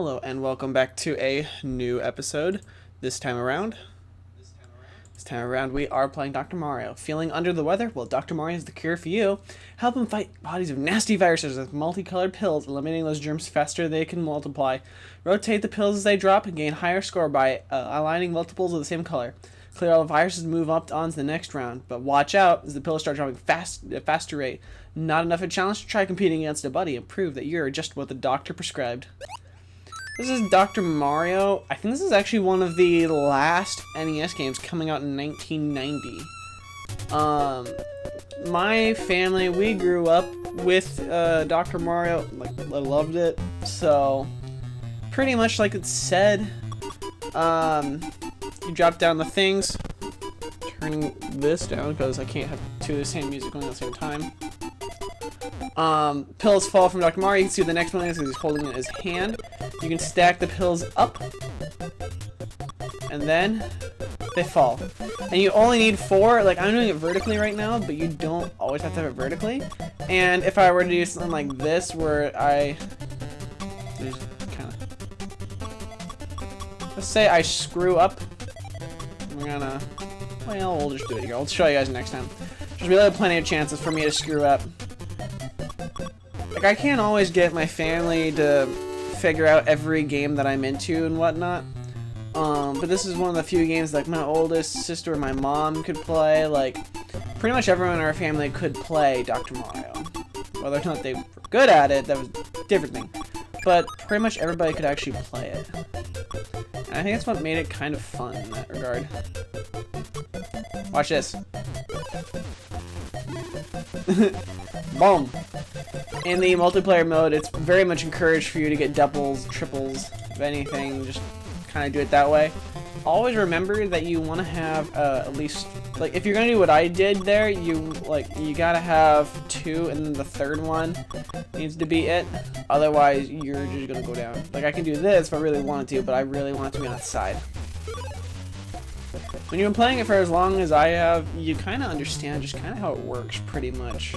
Hello and welcome back to a new episode. This time around we are playing Dr. Mario. Feeling under the weather? Well, Dr. Mario is the cure for you. Help him fight bodies of nasty viruses with multicolored pills, eliminating those germs faster than they can multiply. Rotate the pills as they drop and gain higher score by aligning multiples of the same color. Clear all the viruses and move up on to the next round. But watch out as the pills start dropping at a faster rate. Not enough of a challenge? Try competing against a buddy and prove that you're just what the doctor prescribed. This is Dr. Mario. I think this is actually one of the last NES games coming out in 1990. My family, we grew up with Dr. Mario. Like, I loved it. So, pretty much like it said, you drop down the things. Turning this down because I can't have two of the same music going at the same time. Pills fall from Dr. Mario. You can see what the next one is because he's holding it in his hand. You can stack the pills up, and then they fall. And you only need 4. Like, I'm doing it vertically right now, but you don't always have to have it vertically. And if I were to do something like this, where let's say I screw up. We'll just do it here. I'll show you guys next time. There's really plenty of chances for me to screw up. Like, I can't always get my family to figure out every game that I'm into and whatnot. But this is one of the few games like my oldest sister and my mom could play. Like, pretty much everyone in our family could play Dr. Mario. Whether or not they were good at it, that was a different thing. But pretty much everybody could actually play it. And I think that's what made it kind of fun in that regard. Watch this. Boom. In the multiplayer mode, it's very much encouraged for you to get doubles, triples, if anything, just kind of do it that way. Always remember that you want to have at least, like, if you're gonna do what I did there, you gotta have 2, and then the third one needs to be it. Otherwise, you're just gonna go down. Like, I can do this if I really wanted to, but I really want it to be on the side. When you've been playing it for as long as I have, you kind of understand just kind of how it works, pretty much.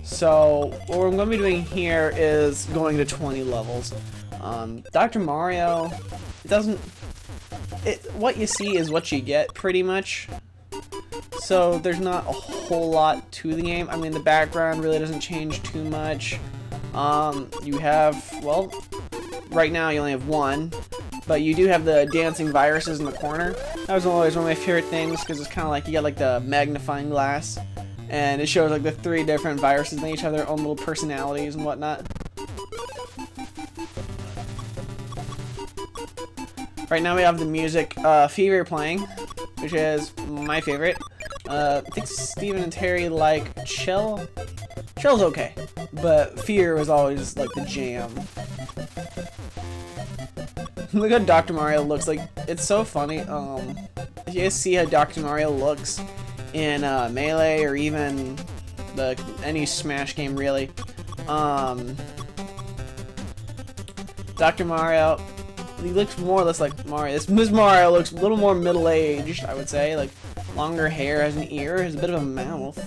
So, what I'm going to be doing here is going to 20 levels. Dr. Mario, what you see is what you get, pretty much. So, there's not a whole lot to the game. I mean, the background really doesn't change too much. You have, well, right now you only have 1. But you do have the dancing viruses in the corner. That was always one of my favorite things because it's kind of like you got like the magnifying glass. And it shows like the 3 different viruses and each have their own little personalities and whatnot. Right now we have the music Fever playing, which is my favorite. I think Steven and Terry like Chill. Chill's okay, but Fear was always like the jam. Look how Dr. Mario looks. Like, it's so funny. If you guys see how Dr. Mario looks in Melee or even any Smash game, really. Dr. Mario, he looks more or less like Mario. This Mario looks a little more middle-aged, I would say. Like, longer hair, has an ear, has a bit of a mouth.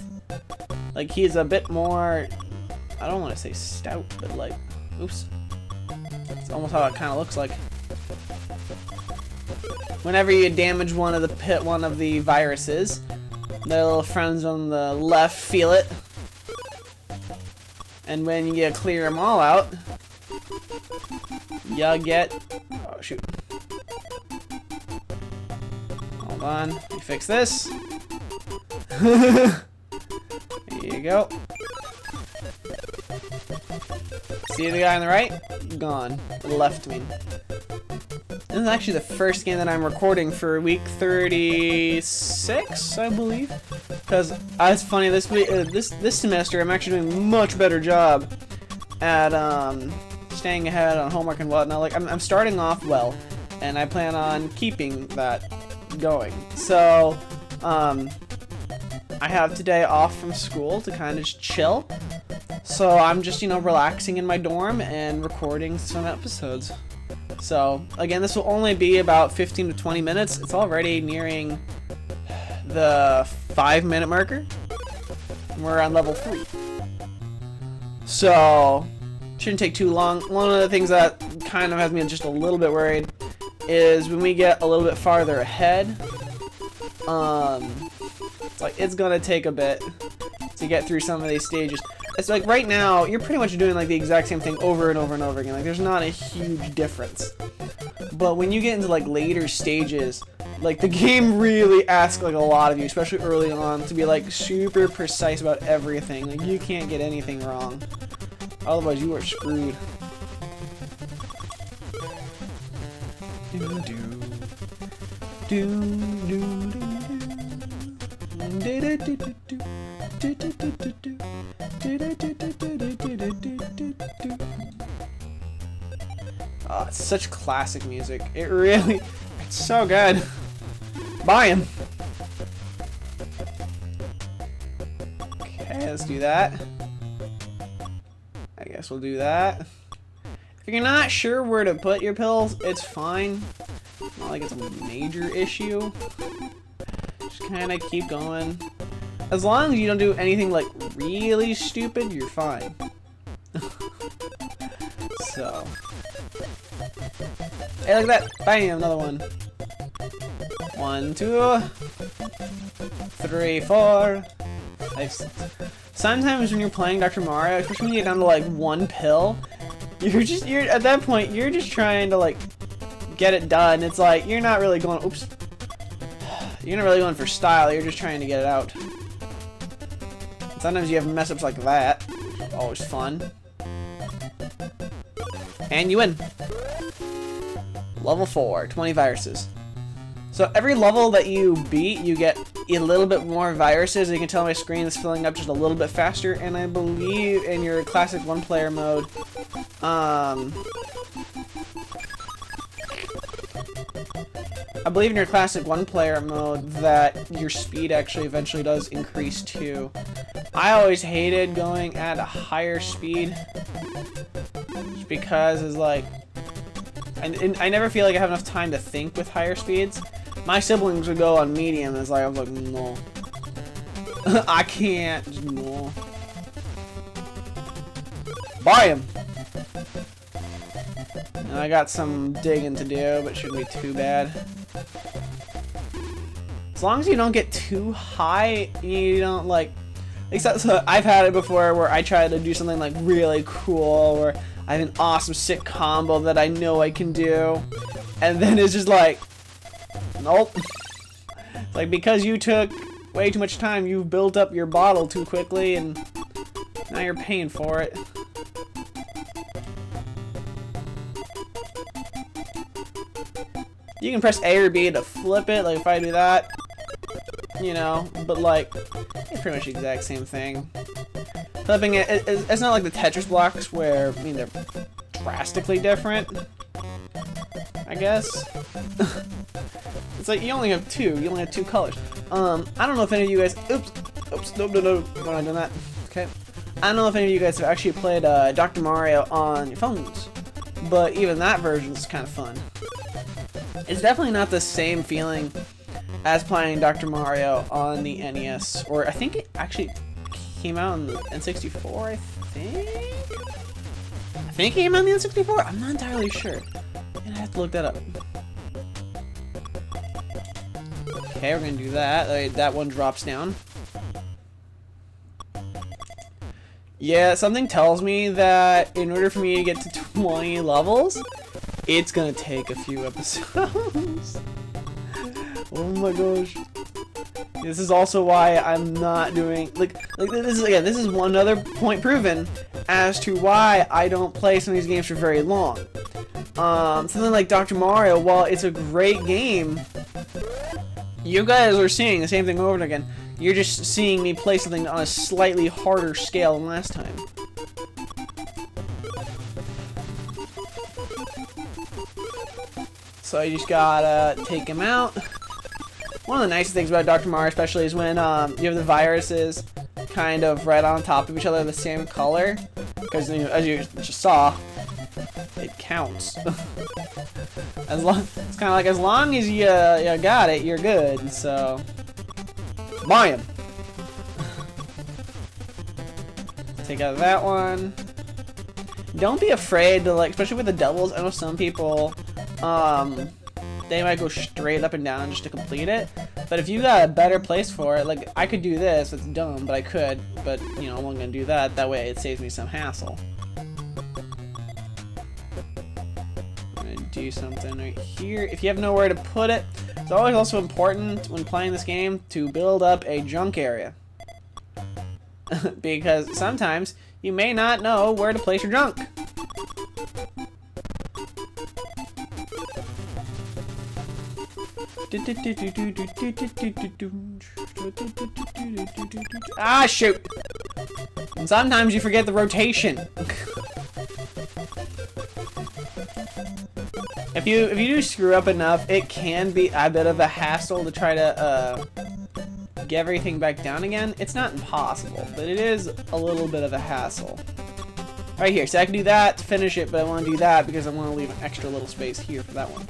Like, he's a bit more, I don't want to say stout, but like, oops. It's almost how it kind of looks like. Whenever you damage one of the viruses, the little friends on the left feel it. And when you clear them all out, you get, oh shoot. Hold on, let me fix this. There you go. See the guy on the right? Gone. Left, I mean. This is actually the first game that I'm recording for week 36, I believe. Because it's funny, this week, this semester, I'm actually doing a much better job at staying ahead on homework and whatnot. Like, I'm starting off well, and I plan on keeping that going. So, I have today off from school to kind of just chill. So I'm just, relaxing in my dorm and recording some episodes. So, again, this will only be about 15 to 20 minutes. It's already nearing the 5-minute marker. We're on level 3. So, shouldn't take too long. One of the things that kind of has me just a little bit worried is when we get a little bit farther ahead. It's like it's gonna take a bit to get through some of these stages. It's like right now you're pretty much doing like the exact same thing over and over and over again. Like there's not a huge difference. But when you get into like later stages, like the game really asks like a lot of you, especially early on, to be like super precise about everything. Like you can't get anything wrong, otherwise you are screwed. Oh, it's such classic music. It really, it's so good. Buy him. Okay, let's do that. I guess we'll do that. If you're not sure where to put your pills, it's fine. It's not like it's a major issue. Just kind of keep going. As long as you don't do anything like really stupid, you're fine. So. Hey, look at that! Bam! Another one. 1, 2, 3, 4, 5, 6. Sometimes when you're playing Dr. Mario, especially when you get down to like one pill, you're at that point you're just trying to like get it done. It's like you're not really going. Oops. You're not really going for style. You're just trying to get it out. And sometimes you have mess ups like that. Always fun. And you win. Level 4, 20 viruses. So every level that you beat, you get a little bit more viruses. You can tell my screen is filling up just a little bit faster, and I believe in your classic one-player mode, I believe in your classic one-player mode that your speed actually eventually does increase too. I always hated going at a higher speed, just because it's like, and I never feel like I have enough time to think with higher speeds. My siblings would go on medium, and it's like I was like, no, I can't, just no. Buy him. And I got some digging to do, but it shouldn't be too bad. As long as you don't get too high, you don't like. Except so I've had it before where I try to do something like really cool, or I have an awesome sick combo that I know I can do, and then it's just like, nope. It's like because you took way too much time, you've built up your bottle too quickly, and now you're paying for it. You can press A or B to flip it, like if I do that, you know, but like, it's pretty much the exact same thing. Flipping it, it's not like the Tetris blocks where, I mean, they're drastically different, I guess. It's like you only have two colors. I don't know if any of you guys, oops, no, we're not doing that, okay. I don't know if any of you guys have actually played Dr. Mario on your phones, but even that version is kind of fun. It's definitely not the same feeling as playing Dr. Mario on the NES, or I think it actually came out on the N64, I think it came out on the N64? I'm not entirely sure. And I have to look that up. Okay, we're gonna do that. That one drops down. Yeah, something tells me that in order for me to get to 20 levels, it's gonna take a few episodes. Oh my gosh. This is also why I'm not doing like this is one other point proven as to why I don't play some of these games for very long. Something like Dr. Mario, while it's a great game, you guys are seeing the same thing over and again. You're just seeing me play something on a slightly harder scale than last time. So I just gotta take him out. One of the nicest things about Dr. Mario especially is when you have the viruses kind of right on top of each other, the same color. Because as you just saw, it counts. It's kind of like as long as you got it, you're good. So buy him. Take out that one. don't be afraid to, like, especially with the doubles. I know some people, they might go straight up and down just to complete it. But if you got a better place for it, like, I could do this. It's dumb, but I could. But, you know, I'm not going to do that. That way it saves me some hassle. I'm going to do something right here. If you have nowhere to put it, it's always also important when playing this game to build up a junk area. Because sometimes you may not know where to place your junk. Ah, shoot! And sometimes you forget the rotation. If you do screw up enough, it can be a bit of a hassle to try to get everything back down again. It's not impossible, but it is a little bit of a hassle. Right here, so I can do that to finish it, but I want to do that because I want to leave an extra little space here for that one.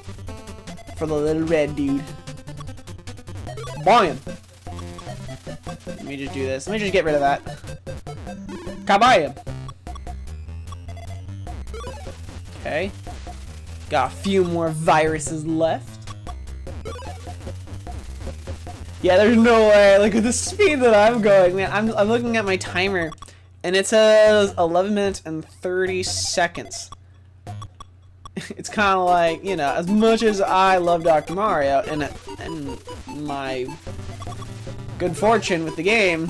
For the little red dude. Bam! Let me just do this. Let me just get rid of that. Kabam! Okay. Got a few more viruses left. Yeah, there's no way. Look at the speed that I'm going, man. I'm looking at my timer, and it says 11 minutes and 30 seconds. It's kind of like, you know, as much as I love Dr. Mario and my good fortune with the game,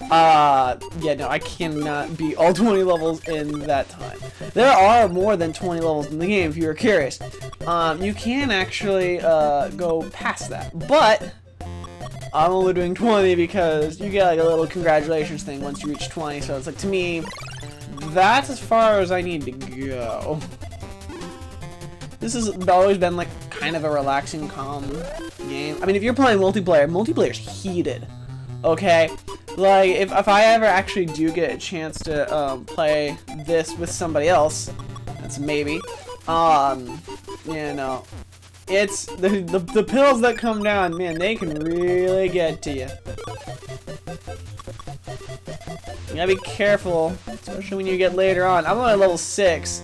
yeah, no, I cannot beat all 20 levels in that time. There are more than 20 levels in the game, if you were curious. You can actually go past that, but I'm only doing 20 because you get like a little congratulations thing once you reach 20, so it's like, to me, that's as far as I need to go. This has always been like kind of a relaxing, calm game. I mean, if you're playing multiplayer, multiplayer's heated. Okay? Like, if I ever actually do get a chance to play this with somebody else, that's a maybe. You know, it's the pills that come down, man, they can really get to you. You gotta be careful, especially when you get later on. I'm only level 6,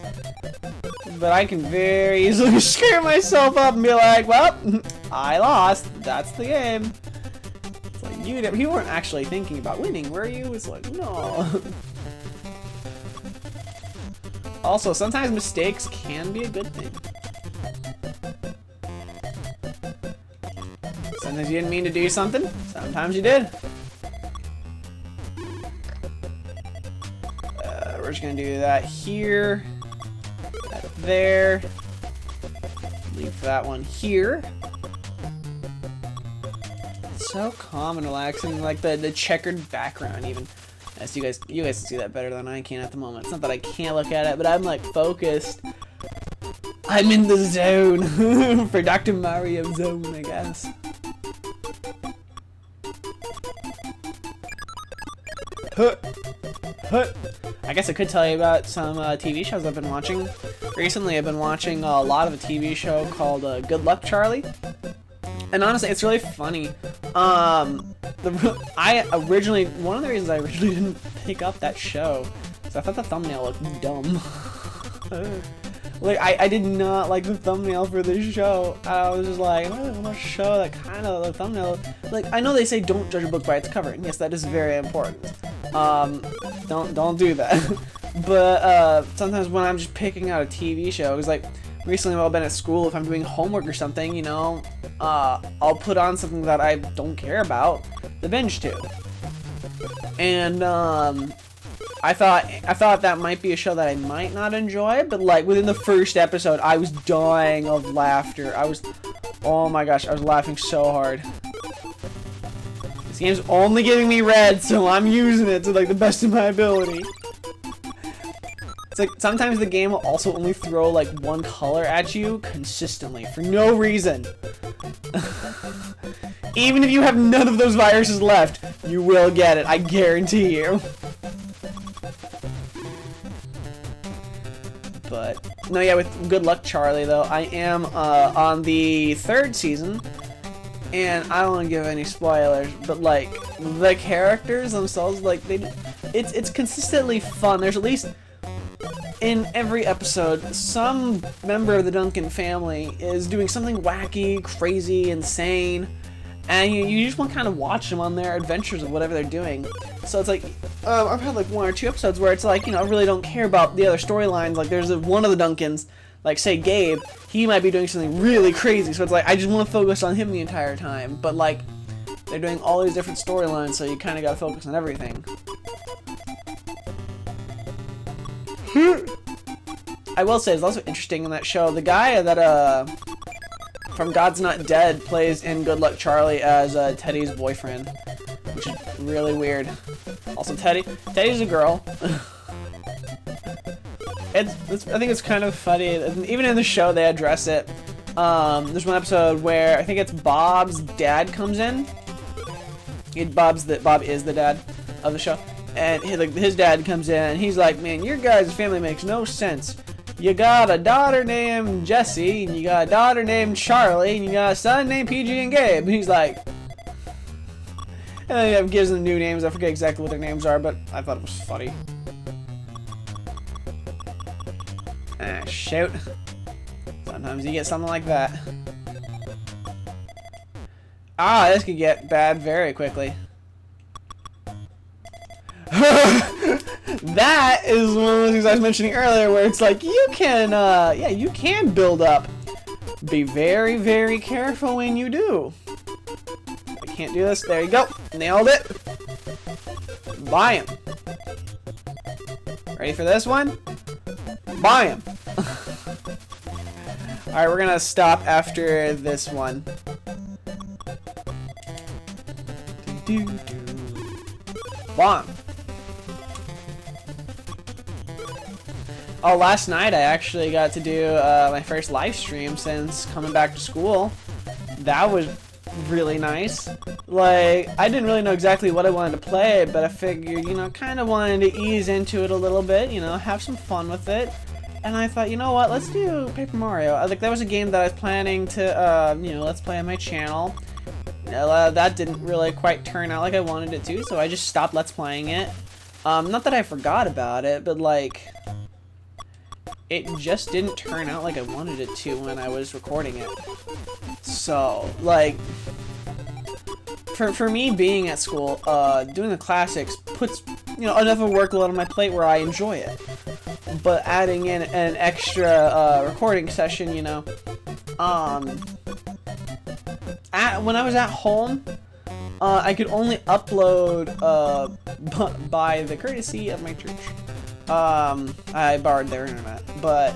but I can very easily screw myself up and be like, well, I lost. That's the game. It's like, you weren't actually thinking about winning, were you? It's like, no. Also, sometimes mistakes can be a good thing. Sometimes you didn't mean to do something. Sometimes you did. We're just gonna do that here, that there, leave that one here. It's so calm and relaxing, like the checkered background even. As you guys can see that better than I can at the moment. It's not that I can't look at it, but I'm like focused. I'm in the zone for Dr. Mario zone, I guess. I guess I could tell you about some TV shows I've been watching. Recently, I've been watching a lot of a TV show called Good Luck Charlie. And honestly, it's really funny. One of the reasons I originally didn't pick up that show is I thought the thumbnail looked dumb. Like, I did not like the thumbnail for this show. I was just like, I'm a show that kind of, the thumbnail, like, I know they say don't judge a book by its cover, and yes, that is very important. Don't do that. But, sometimes when I'm just picking out a TV show, because, like, recently while I've been at school, if I'm doing homework or something, you know, I'll put on something that I don't care about to binge to. And, I thought that might be a show that I might not enjoy, but like within the first episode, I was dying of laughter. Oh my gosh, I was laughing so hard. This game's only giving me red, so I'm using it to like the best of my ability. It's like sometimes the game will also only throw like one color at you consistently for no reason. Even if you have none of those viruses left, you will get it, I guarantee you. But, no, yeah, with Good Luck Charlie, though, I am on the 3rd season, and I don't want to give any spoilers, but, like, the characters themselves, like, it's consistently fun. There's at least in every episode, some member of the Duncan family is doing something wacky, crazy, insane, and you just want to kind of watch them on their adventures of whatever they're doing. So it's like, I've had like 1 or 2 episodes where it's like, I really don't care about the other storylines. Like there's one of the Duncans, like say Gabe, he might be doing something really crazy, so it's like I just want to focus on him the entire time. But like, they're doing all these different storylines, so you kind of gotta focus on everything. I will say it's also interesting in that show, the guy that from God's Not Dead plays in Good Luck Charlie as Teddy's boyfriend, which is really weird. Also, Teddy's a girl. I think it's kind of funny. Even in the show, they address it. There's one episode where I think it's Bob's dad comes in. Bob is the dad of the show, and his dad comes in, and he's like, "Man, your guys' family makes no sense. You got a daughter named Jessie, and you got a daughter named Charlie, and you got a son named PG and Gabe." And he's like, and then he gives them new names. I forget exactly what their names are, but I thought it was funny. Ah, shoot. Sometimes you get something like that. Ah, this could get bad very quickly. That is one of the things I was mentioning earlier, where it's like you can build up. Be very, very careful when you do. I can't do this. There you go. Nailed it. Buy him. Ready for this one? Buy him. Alright, we're gonna stop after this one. Bomb. Oh, last night I actually got to do my first live stream since coming back to school. That was really nice. Like, I didn't really know exactly what I wanted to play, but I figured, kind of wanted to ease into it a little bit, have some fun with it. And I thought, you know what, let's do Paper Mario. Like, that was a game that I was planning to, let's play on my channel. That didn't really quite turn out like I wanted it to, so I just stopped let's playing it. Not that I forgot about it, but like, it just didn't turn out like I wanted it to when I was recording it. So, like, for me being at school, doing the classics puts, enough of a workload on my plate where I enjoy it. But adding in an extra recording session, when I was at home, I could only upload by the courtesy of my church. I borrowed their internet, but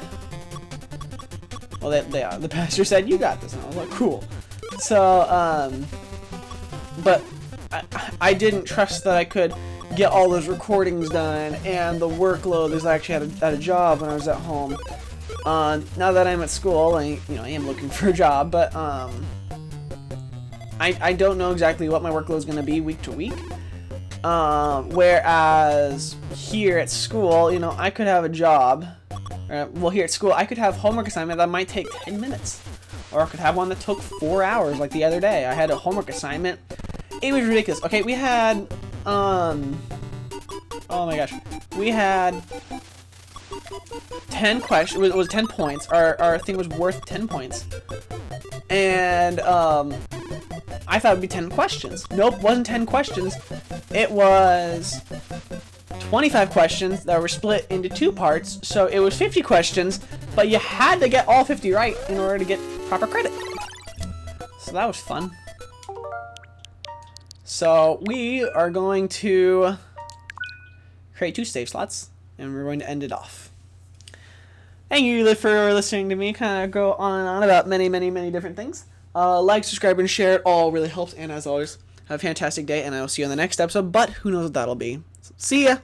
well, the pastor said you got this, and I was like, cool. So, but I didn't trust that I could get all those recordings done, and the workload is I actually had a job when I was at home. Now that I'm at school, I am looking for a job, but I don't know exactly what my workload is going to be week to week. Whereas here at school, I could have a job. Well, here at school, I could have homework assignment that might take 10 minutes. Or I could have one that took 4 hours, like the other day. I had a homework assignment. It was ridiculous. Okay, we had, oh my gosh. We had 10 questions. It was 10 points. Our thing was worth 10 points. And, I thought it would be 10 questions. Nope, wasn't 10 questions. It was 25 questions that were split into 2 parts, so it was 50 questions, but you had to get all 50 right in order to get proper credit. So that was fun. So we are going to create 2 save slots, and we're going to end it off. Thank you for listening to me kind of go on and on about many, many, many different things. Like, subscribe, and share. It all really helps. And as always, have a fantastic day, and I will see you on the next episode. But who knows what that'll be. So, see ya!